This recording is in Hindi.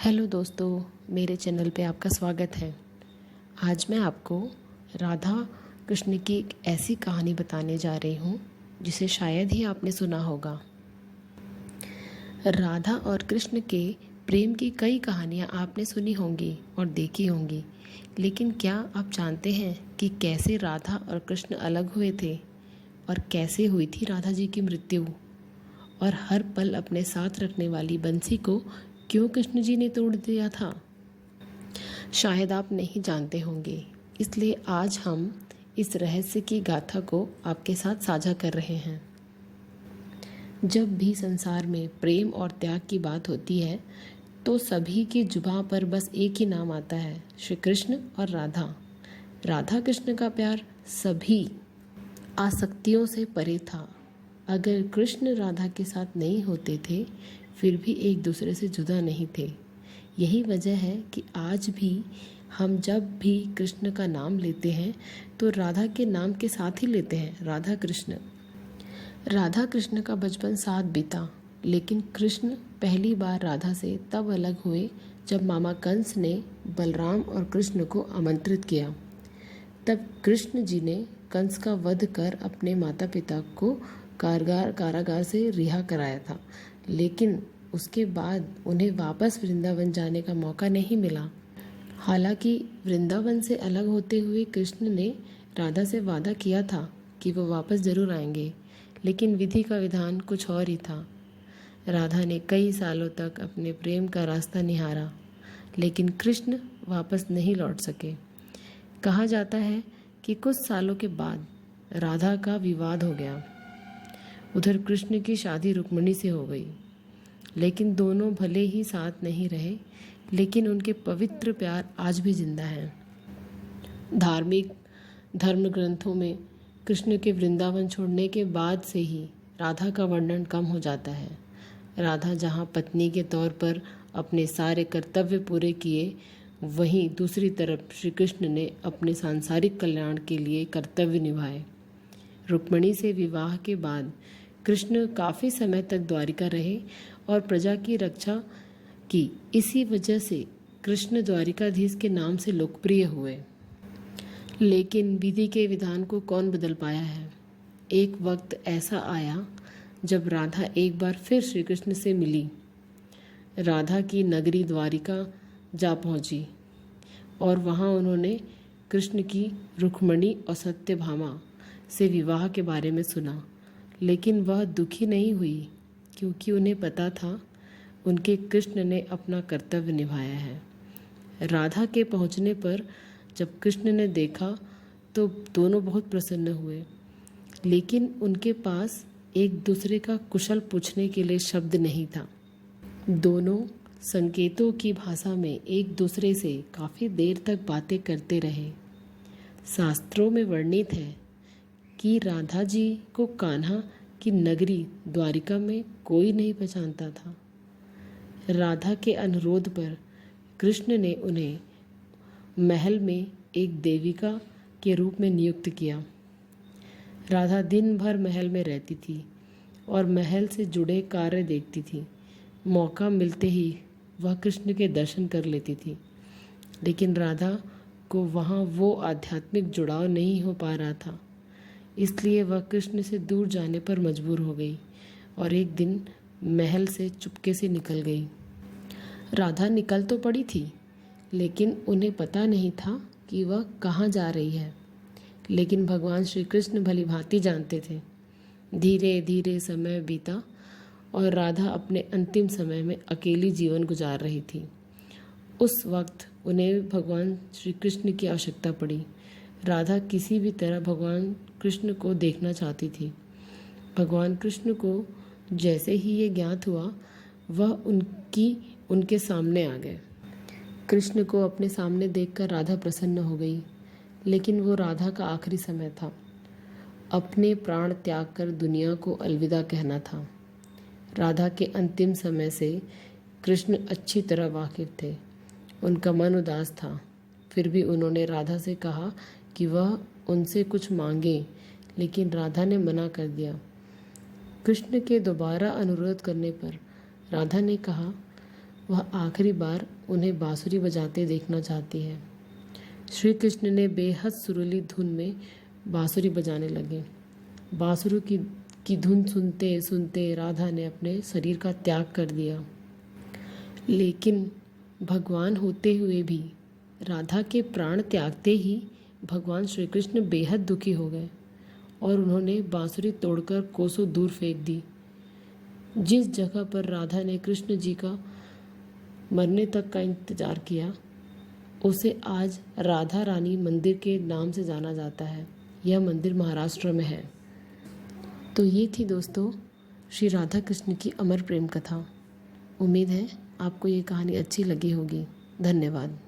हेलो दोस्तों, मेरे चैनल पे आपका स्वागत है। आज मैं आपको राधा कृष्ण की एक ऐसी कहानी बताने जा रही हूँ जिसे शायद ही आपने सुना होगा। राधा और कृष्ण के प्रेम की कई कहानियाँ आपने सुनी होंगी और देखी होंगी, लेकिन क्या आप जानते हैं कि कैसे राधा और कृष्ण अलग हुए थे और कैसे हुई थी राधा जी की मृत्यु, और हर पल अपने साथ रखने वाली बंसी को क्यों कृष्ण जी ने तोड़ दिया था? शायद आप नहीं जानते होंगे, इसलिए आज हम इस रहस्य की गाथा को आपके साथ साझा कर रहे हैं। जब भी संसार में प्रेम और त्याग की बात होती है तो सभी की जुबां पर बस एक ही नाम आता है, श्री कृष्ण और राधा। राधा कृष्ण का प्यार सभी आसक्तियों से परे था। अगर कृष्ण राधा के साथ नहीं होते थे फिर भी एक दूसरे से जुदा नहीं थे। यही वजह है कि आज भी हम जब भी कृष्ण का नाम लेते हैं तो राधा के नाम के साथ ही लेते हैं, राधा कृष्ण। राधा कृष्ण का बचपन साथ बीता, लेकिन कृष्ण पहली बार राधा से तब अलग हुए जब मामा कंस ने बलराम और कृष्ण को आमंत्रित किया। तब कृष्ण जी ने कंस का वध कर अपने माता पिता को कारागार से रिहा कराया था, लेकिन उसके बाद उन्हें वापस वृंदावन जाने का मौका नहीं मिला। हालांकि वृंदावन से अलग होते हुए कृष्ण ने राधा से वादा किया था कि वो वापस जरूर आएंगे, लेकिन विधि का विधान कुछ और ही था। राधा ने कई सालों तक अपने प्रेम का रास्ता निहारा, लेकिन कृष्ण वापस नहीं लौट सके। कहा जाता है कि कुछ सालों के बाद राधा का विवाद हो गया। उधर कृष्ण की शादी रुक्मिणी से हो गई, लेकिन दोनों भले ही साथ नहीं रहे, लेकिन उनके पवित्र प्यार आज भी जिंदा है। धार्मिक धर्म ग्रंथों में कृष्ण के वृंदावन छोड़ने के बाद से ही राधा का वर्णन कम हो जाता है। राधा जहाँ पत्नी के तौर पर अपने सारे कर्तव्य पूरे किए, वहीं दूसरी तरफ श्री कृष्ण ने अपने सांसारिक कल्याण के लिए कर्तव्य निभाए। रुक्मिणी से विवाह के बाद कृष्ण काफ़ी समय तक द्वारिका रहे और प्रजा की रक्षा की। इसी वजह से कृष्ण द्वारिकाधीश के नाम से लोकप्रिय हुए। लेकिन विधि के विधान को कौन बदल पाया है? एक वक्त ऐसा आया जब राधा एक बार फिर श्री कृष्ण से मिली। राधा की नगरी द्वारिका जा पहुंची और वहां उन्होंने कृष्ण की रुक्मिणी और सत्यभामा से विवाह के बारे में सुना, लेकिन वह दुखी नहीं हुई, क्योंकि उन्हें पता था उनके कृष्ण ने अपना कर्तव्य निभाया है। राधा के पहुंचने पर जब कृष्ण ने देखा तो दोनों बहुत प्रसन्न हुए, लेकिन उनके पास एक दूसरे का कुशल पूछने के लिए शब्द नहीं था। दोनों संकेतों की भाषा में एक दूसरे से काफ़ी देर तक बातें करते रहे। शास्त्रों में वर्णित है कि राधा जी को कान्हा की नगरी द्वारिका में कोई नहीं पहचानता था। राधा के अनुरोध पर कृष्ण ने उन्हें महल में एक देविका के रूप में नियुक्त किया। राधा दिन भर महल में रहती थी और महल से जुड़े कार्य देखती थी। मौका मिलते ही वह कृष्ण के दर्शन कर लेती थी, लेकिन राधा को वहाँ वो आध्यात्मिक जुड़ाव नहीं हो पा रहा था, इसलिए वह कृष्ण से दूर जाने पर मजबूर हो गई और एक दिन महल से चुपके से निकल गई। राधा निकल तो पड़ी थी, लेकिन उन्हें पता नहीं था कि वह कहाँ जा रही है। लेकिन भगवान श्री कृष्ण भली भांति जानते थे। धीरे धीरे समय बीता और राधा अपने अंतिम समय में अकेली जीवन गुजार रही थी। उस वक्त उन्हें भगवान श्री कृष्ण की आवश्यकता पड़ी। राधा किसी भी तरह भगवान कृष्ण को देखना चाहती थी। भगवान कृष्ण को जैसे ही ये ज्ञात हुआ, वह उनके सामने आ गए। कृष्ण को अपने सामने देखकर राधा प्रसन्न हो गई, लेकिन वो राधा का आखिरी समय था। अपने प्राण त्याग कर दुनिया को अलविदा कहना था। राधा के अंतिम समय से कृष्ण अच्छी तरह वाकिफ थे। उनका मन उदास था, फिर भी उन्होंने राधा से कहा कि वह उनसे कुछ मांगे, लेकिन राधा ने मना कर दिया। कृष्ण के दोबारा अनुरोध करने पर राधा ने कहा, वह आखिरी बार उन्हें बांसुरी बजाते देखना चाहती है। श्री कृष्ण ने बेहद सुरीली धुन में बांसुरी बजाने लगे। बांसुरी की धुन सुनते सुनते राधा ने अपने शरीर का त्याग कर दिया। लेकिन भगवान होते हुए भी राधा के प्राण त्यागते ही भगवान श्री कृष्ण बेहद दुखी हो गए और उन्होंने बांसुरी तोड़कर कोसों दूर फेंक दी। जिस जगह पर राधा ने कृष्ण जी का मरने तक का इंतजार किया, उसे आज राधा रानी मंदिर के नाम से जाना जाता है। यह मंदिर महाराष्ट्र में है। तो ये थी दोस्तों श्री राधा कृष्ण की अमर प्रेम कथा। उम्मीद है आपको ये कहानी अच्छी लगी होगी। धन्यवाद।